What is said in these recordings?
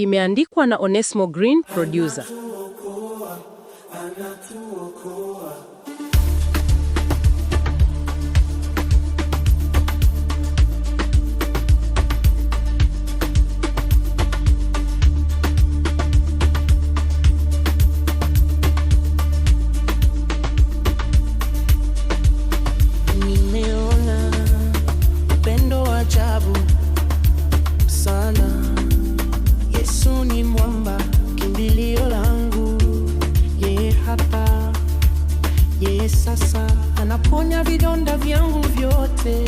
Imeandikwa na Onesmo Green, producer. Nimeona upendo wa ajabu sana. Yesu ni mwamba, kimbilio langu. Yeye hapa, yeye sasa, anaponya vidonda vyangu vyote.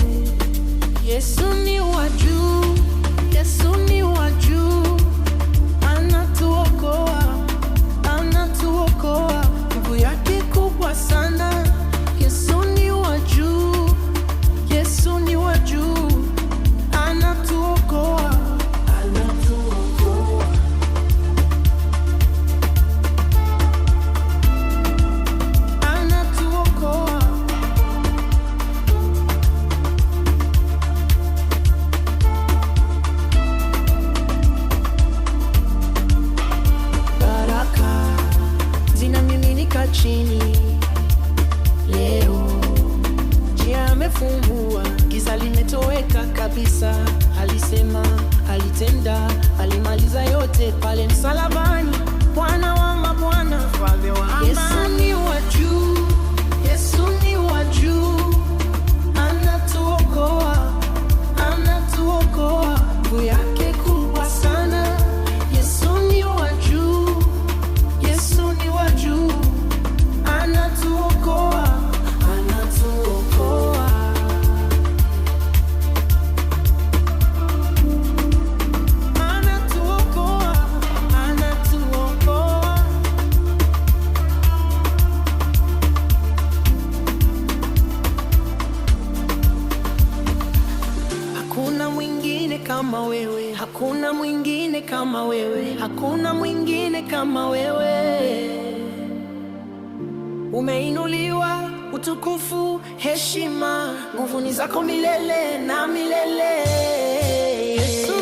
Yesu ni wa juu, Yesu ni wa juu, anatuokoa, anatuokoa. Nguvu yake kubwa sana. Yesu ni wa juu, Yesu ni wa juu, anatuokoa, anatuokoa. Anatuokoa. Baraka zinamiminika chini leo. Njia amefungua, giza limetoweka kabisa. Alisema, alitenda, alimaliza yote pale msalabani. Bwana wa mabwana, mfalme wa amani. Yesu ni wa juu, Yesu ni wa juu, anatuokoa, anatuokoa. Nguvu yake kubwa sana. Yesu ni wa juu, Yesu ni wa juu, anatuokoa, anatuokoa. Anatuokoa, anatuokoa. Hakuna mwingine kama wewe, hakuna mwingine kama wewe, hakuna mwingine kama wewe. Umeinuliwa, utukufu, heshima, nguvu ni zako milele na milele. Yesu